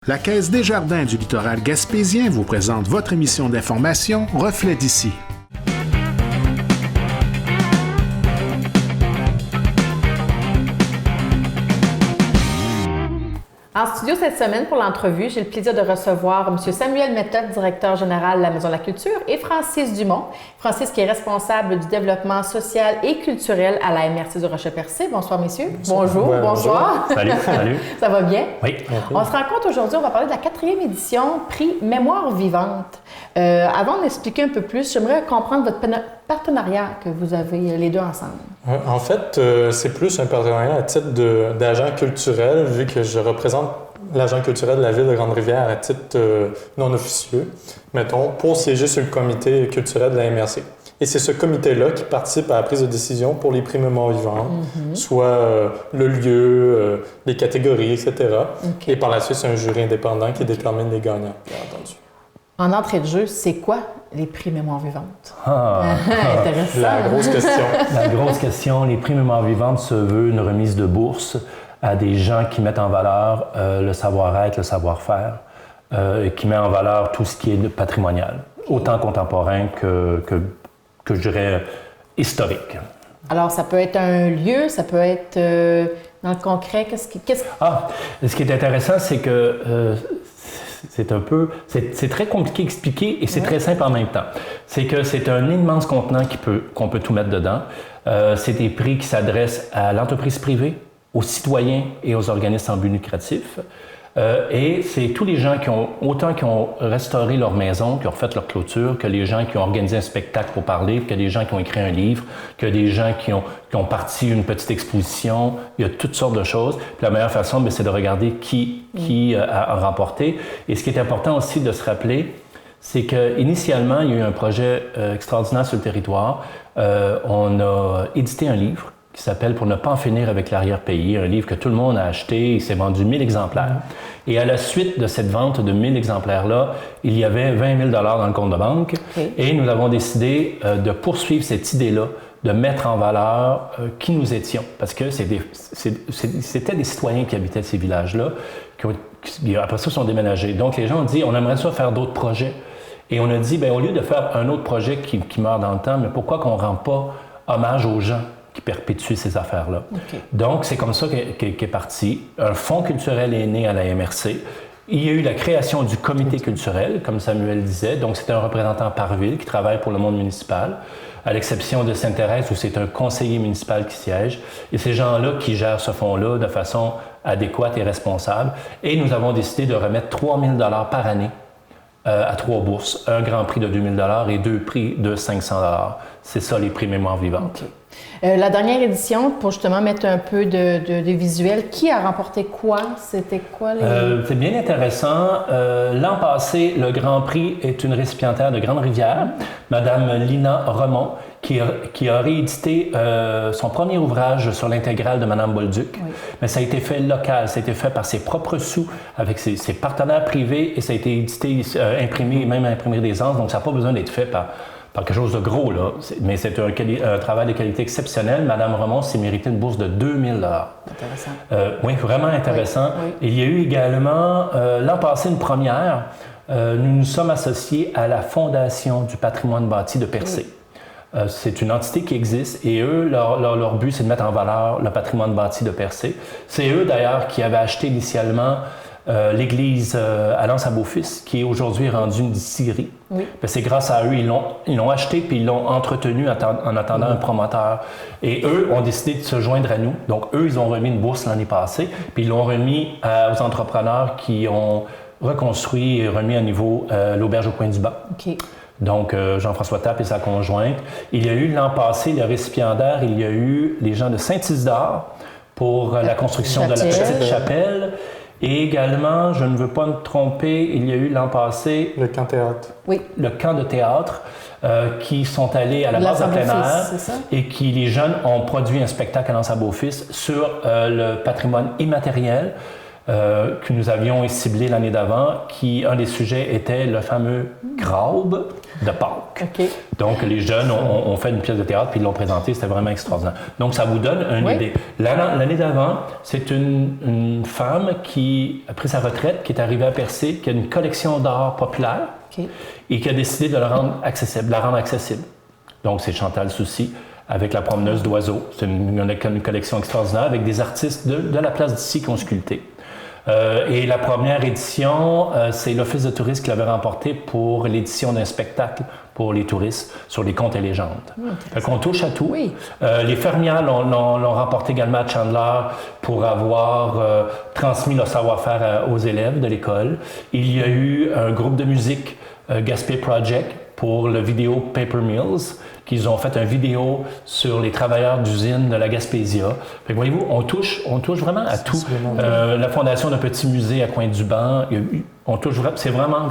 La Caisse des Jardins du littoral gaspésien vous présente votre émission d'information Reflet d'ici. En studio cette semaine pour l'entrevue, j'ai le plaisir de recevoir M. Samuel Méthode, directeur général de la Maison de la Culture, et Francis Dumont. Francis qui est responsable du développement social et culturel à la MRC du Rocher-Percé. Bonsoir, messieurs. Bonjour, ouais, bonsoir. Salut, salut. Ça va bien? Oui. On se rencontre aujourd'hui, on va parler de la 4e édition, prix Mémoire vivante. Avant d'expliquer un peu plus, j'aimerais comprendre votre partenariat que vous avez les deux ensemble. En fait, c'est plus un partenariat à titre d'agent culturel, vu que je représente l'agent culturel de la ville de Grande-Rivière à titre non officieux, mettons, pour siéger sur le comité culturel de la MRC. Et c'est ce comité-là qui participe à la prise de décision pour les prix Mémoire vivante, soit le lieu, les catégories, etc. Okay. Et par la suite, c'est un jury indépendant qui détermine les gagnants, bien entendu. En entrée de jeu, c'est quoi les prix Mémoire vivante? Intéressant. La grosse question. La grosse question. Les prix Mémoire vivante se veut une remise de bourse à des gens qui mettent en valeur le savoir-être, le savoir-faire, qui met en valeur tout ce qui est patrimonial, autant contemporain que je dirais historique. Alors, ça peut être un lieu, ça peut être dans le concret. Ce qui est intéressant, c'est que c'est très compliqué à expliquer et c'est très simple en même temps. C'est que c'est un immense contenant qu'on peut tout mettre dedans. C'est des prix qui s'adressent à l'entreprise privée, aux citoyens et aux organismes sans but lucratif. Et c'est tous les gens qui ont restauré leur maison, qui ont refait leur clôture, que les gens qui ont organisé un spectacle pour parler, que les gens qui ont écrit un livre, que des gens qui ont parti une petite exposition. Il y a toutes sortes de choses. Puis la meilleure façon, c'est de regarder qui a remporté. Et ce qui est important aussi de se rappeler, c'est qu'initialement, il y a eu un projet extraordinaire sur le territoire. On a édité un livre qui s'appelle « Pour ne pas en finir avec l'arrière-pays », un livre que tout le monde a acheté, il s'est vendu 1000 exemplaires. Et à la suite de cette vente de 1000 exemplaires-là, il y avait 20 000 dans le compte de banque. Et nous avons décidé de poursuivre cette idée-là, de mettre en valeur qui nous étions. Parce que c'était des citoyens qui habitaient ces villages-là, qui après ça sont déménagés. Donc les gens ont dit, on aimerait ça faire d'autres projets. Et on a dit, au lieu de faire un autre projet qui meurt dans le temps, mais pourquoi qu'on ne rend pas hommage aux gens qui perpétue ces affaires-là. Donc, c'est comme ça qu'est parti. Un fonds culturel est né à la MRC. Il y a eu la création du comité culturel, comme Samuel disait. Donc, c'est un représentant par ville qui travaille pour le monde municipal, à l'exception de Sainte-Thérèse où c'est un conseiller municipal qui siège. Et ces gens-là qui gèrent ce fonds-là de façon adéquate et responsable. Et nous avons décidé de remettre 3 000 $ par année à 3 bourses. Un grand prix de 2 000 $ et 2 prix de 500 $. C'est ça, les prix Mémoire vivante. La dernière édition, pour justement mettre un peu de visuel, qui a remporté quoi? C'était quoi les... C'est bien intéressant. L'an passé, le Grand Prix est une récipiendaire de Grande-Rivière, Madame Lina Remond, qui a réédité son premier ouvrage sur l'intégrale de Madame Bolduc. Mais ça a été fait local, ça a été fait par ses propres sous, avec ses partenaires privés, et ça a été édité, imprimé, même à imprimer des anses, donc ça n'a pas besoin d'être fait par quelque chose de gros, là. Mais c'est un travail de qualité exceptionnel. Madame Remond s'est mérité une bourse de 2 000 $. Intéressant. Oui, vraiment intéressant. Oui. Il y a eu également, l'an passé, une première. Nous nous sommes associés à la Fondation du patrimoine bâti de Percé. C'est une entité qui existe et eux, leur but, c'est de mettre en valeur le patrimoine bâti de Percé. C'est eux, d'ailleurs, qui avaient acheté initialement l'église Alliance-à-Beaufils, qui est aujourd'hui rendue une distillerie. C'est grâce à eux, ils l'ont acheté puis ils l'ont entretenu en attendant un promoteur. Et eux ont décidé de se joindre à nous. Donc, eux, ils ont remis une bourse l'année passée, puis ils l'ont remis aux entrepreneurs qui ont reconstruit et remis à niveau l'auberge au coin du Banc. Donc, Jean-François Tappe et sa conjointe. Il y a eu l'an passé, le récipiendaire, il y a eu les gens de Saint-Isidore pour la construction de la petite chapelle. Et également, je ne veux pas me tromper, il y a eu l'an passé... Le camp théâtre. Oui. Le camp de théâtre, qui sont allés à la base en plein air et qui, les jeunes, ont produit un spectacle à Lens-à-Beaufils sur le patrimoine immatériel. que nous avions ciblé l'année d'avant, un des sujets était le fameux Graube de Pâques. OK. Donc, les jeunes ont fait une pièce de théâtre puis ils l'ont présentée, c'était vraiment extraordinaire. Donc, ça vous donne une idée. L'année d'avant, c'est une femme qui a pris sa retraite, qui est arrivée à Percé, qui a une collection d'art populaire et qui a décidé de la rendre accessible. Donc, c'est Chantal Soucy avec La promeneuse d'oiseaux. C'est une collection extraordinaire avec des artistes de la place d'ici qui ont sculpté. Et la première édition, c'est l'Office de tourisme qui l'avait remporté pour l'édition d'un spectacle pour les touristes sur les contes et légendes. Fait qu'on touche à tout. Oui. Les fermières l'ont remporté également à Chandler pour avoir transmis leur savoir-faire aux élèves de l'école. Il y a eu un groupe de musique, Gaspé Project, pour le vidéo Paper Mills, qu'ils ont fait une vidéo sur les travailleurs d'usine de la Gaspésia. Fait que voyez-vous, on touche vraiment à tout. La fondation d'un petit musée à Coin-du-Banc, on touche, c'est vraiment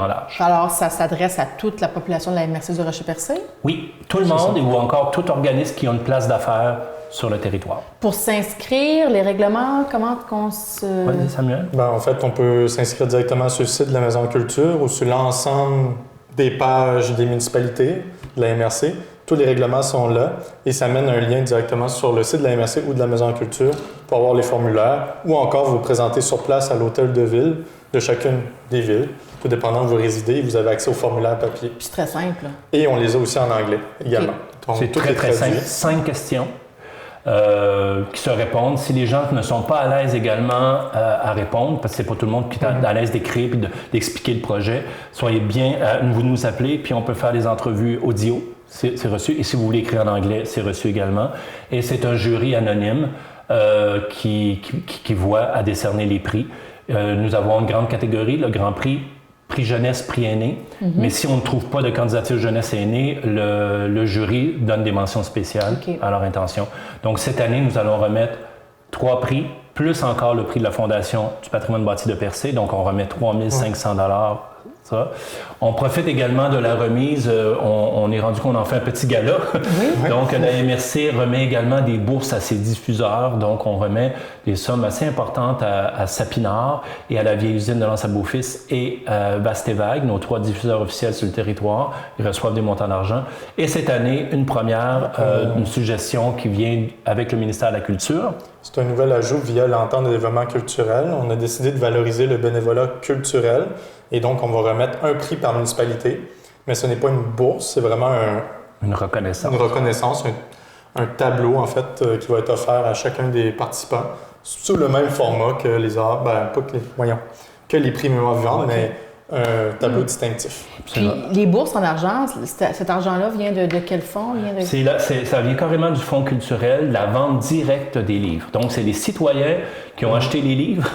large. Alors, ça s'adresse à toute la population de la MRC du Rocher-Percé? Oui, tout le monde ou encore tout organisme qui a une place d'affaires sur le territoire. Pour s'inscrire, les règlements, comment qu'on se... Vas-y, Samuel. En fait, on peut s'inscrire directement sur le site de la Maison de Culture ou sur l'ensemble des pages des municipalités de la MRC. Tous les règlements sont là et ça mène un lien directement sur le site de la MRC ou de la Maison de Culture pour avoir les formulaires ou encore vous présenter sur place à l'hôtel de ville de chacune des villes. Tout dépendant où vous résidez, vous avez accès aux formulaires papier. Puis c'est très simple. Et on les a aussi en anglais également. Donc, c'est tout très, est très traduit. simple. 5 questions qui se répondent. Si les gens ne sont pas à l'aise également à répondre, parce que c'est pas tout le monde qui est à l'aise d'écrire et d'expliquer le projet, soyez bien, vous nous appelez, puis on peut faire des entrevues audio. C'est reçu. Et si vous voulez écrire en anglais, c'est reçu également. Et c'est un jury anonyme qui voit à décerner les prix. Nous avons une grande catégorie, le Grand Prix, Prix jeunesse, prix aîné. Mais si on ne trouve pas de candidature jeunesse et aîné, le jury donne des mentions spéciales à leur intention. Donc cette année, nous allons remettre 3 prix, plus encore le prix de la Fondation du patrimoine bâti de Percé. Donc on remet 3 500 $. Ça. On profite également de la remise, on est rendu qu'on en fait un petit gala. Donc la MRC remet également des bourses à ses diffuseurs, donc on remet des sommes assez importantes à Sapinard et à la vieille usine de Lance à Beaufils et à Vastévague, nos 3 diffuseurs officiels sur le territoire. Ils reçoivent des montants d'argent. Et cette année, une première, une suggestion qui vient avec le ministère de la Culture. C'est un nouvel ajout via l'entente de développement culturel. On a décidé de valoriser le bénévolat culturel et donc on va remettre un prix par municipalité. Mais ce n'est pas une bourse, c'est vraiment une reconnaissance. Une reconnaissance, un tableau en fait qui va être offert à chacun des participants sous le même format que les arts, que les prix mémoire vivante, mais un tableau distinctif. Puis les bourses en argent, cet argent-là vient de quel fonds? Ça vient carrément du fonds culturel, la vente directe des livres. Donc, c'est les citoyens qui ont acheté les livres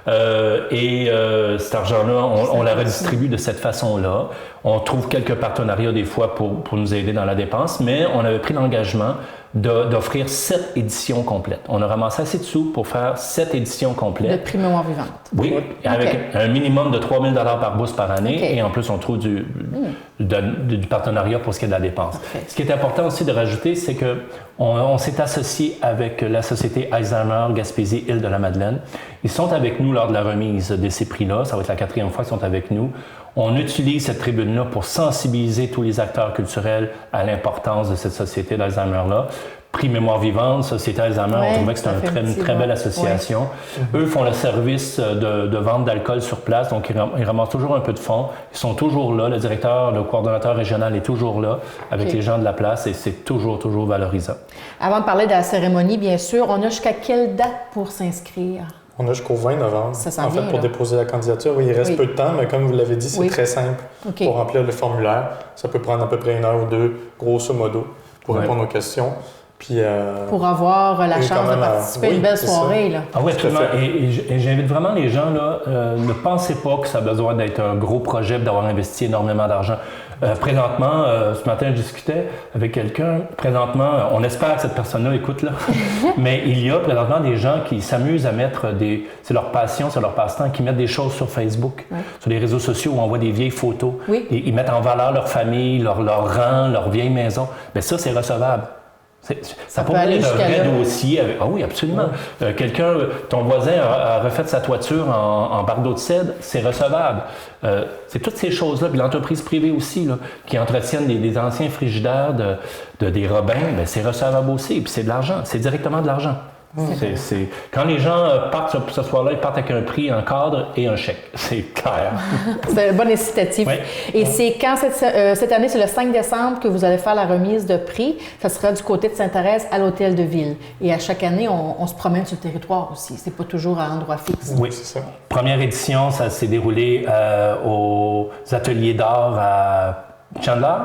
cet argent-là, on la redistribue de cette façon-là. On trouve quelques partenariats des fois pour nous aider dans la dépense, mais on avait pris l'engagement d'offrir 7 éditions complètes. On a ramassé assez de sous pour faire 7 éditions complètes. De prix mémoire vivante. Oui, avec un minimum de 3 000 $ par bourse par année. Et en plus, on trouve du partenariat pour ce qui est de la dépense. Ce qui est important aussi de rajouter, c'est qu'on s'est associé avec la société Alzheimer Gaspésie Île-de-la-Madeleine. Ils sont avec nous lors de la remise de ces prix-là. Ça va être la 4e fois qu'ils sont avec nous. On utilise cette tribune-là pour sensibiliser tous les acteurs culturels à l'importance de cette société d'Alzheimer-là. Prix Mémoire vivante, Société Alzheimer, on trouvait que c'était une très belle association. Eux font le service de vente d'alcool sur place, donc ils ramassent toujours un peu de fonds. Ils sont toujours là, le coordonnateur régional est toujours là avec les gens de la place et c'est toujours valorisant. Avant de parler de la cérémonie, bien sûr, on a jusqu'à quelle date pour s'inscrire? On a jusqu'au 20 novembre, en fait, pour déposer la candidature. Oui, il reste peu de temps, mais comme vous l'avez dit, c'est très simple pour remplir le formulaire. Ça peut prendre à peu près 1 heure ou 2, grosso modo, pour répondre aux questions. Puis, pour avoir la chance de participer à une belle soirée. Là. Ah oui, absolument. Et j'invite vraiment les gens, là, ne pensez pas que ça a besoin d'être un gros projet et d'avoir investi énormément d'argent. Présentement, ce matin, je discutais avec quelqu'un. Présentement, on espère que cette personne-là écoute, là. Mais il y a présentement des gens qui s'amusent à mettre c'est leur passion, c'est leur passe-temps, qui mettent des choses sur Facebook, sur les réseaux sociaux où on voit des vieilles photos. Et ils mettent en valeur leur famille, leur rang, leur vieille maison. Bien ça, c'est recevable. Ça pourrait aller être un jusqu'à vrai là. dossier. Ah oui, absolument. Ton voisin a refait sa toiture en bardeau de cèdre, c'est recevable. C'est toutes ces choses-là. Puis l'entreprise privée aussi, là, qui entretiennent des anciens frigidaires des Robins, ben, c'est recevable aussi. Puis c'est de l'argent. C'est directement de l'argent. Quand les gens partent ce soir-là, ils partent avec un prix, un cadre et un chèque. C'est clair. C'est un bon incitatif. Oui. Et c'est quand cette année, c'est le 5 décembre que vous allez faire la remise de prix. Ça sera du côté de Sainte-Thérèse à l'Hôtel de Ville. Et à chaque année, on se promène sur le territoire aussi. C'est pas toujours à endroit fixe. Oui, c'est ça. Première édition, ça s'est déroulé aux ateliers d'art à Chandler.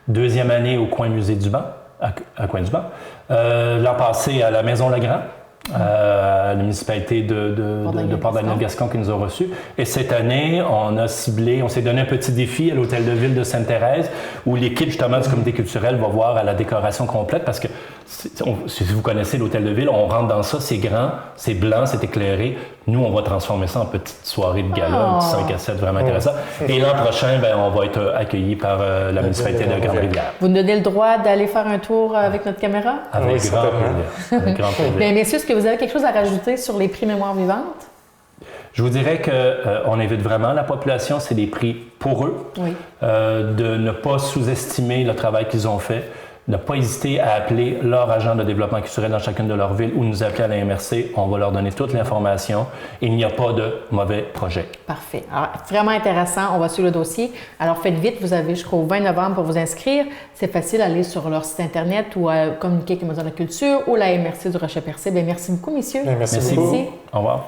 Deuxième année au coin Musée du Banc, à Coin du Banc. L'an passé à la Maison Legrand, la municipalité de Port-Daniel-Gascon qui nous a reçus. Et cette année, on s'est donné un petit défi à l'Hôtel de Ville de Sainte-Thérèse où l'équipe justement du comité culturel va voir à la décoration complète parce que si vous connaissez l'Hôtel de Ville, on rentre dans ça, c'est grand, c'est blanc, c'est éclairé. Nous, on va transformer ça en petite soirée de gala, un petit 5 à 7 vraiment intéressant. Et l'an prochain, ben, on va être accueillis par la municipalité de Grande-Rivière. Vous nous donnez le droit d'aller faire un tour avec notre caméra? Avec grand plaisir. Avec grand plaisir. Bien, messieurs, est-ce que vous avez quelque chose à rajouter sur les prix Mémoire vivante? Je vous dirais qu'on invite vraiment la population, c'est des prix pour eux, de ne pas sous-estimer le travail qu'ils ont fait, ne pas hésiter à appeler leur agent de développement culturel dans chacune de leurs villes ou nous appeler à la MRC. On va leur donner toute l'information. Il n'y a pas de mauvais projet. Parfait. Alors, vraiment intéressant. On va suivre le dossier. Alors, faites vite. Vous avez jusqu'au 20 novembre pour vous inscrire. C'est facile d'aller sur leur site Internet ou à communiquer avec la Maison de la Culture ou la MRC du Rocher-Percé. Bien, merci beaucoup, messieurs. Merci beaucoup. Au revoir.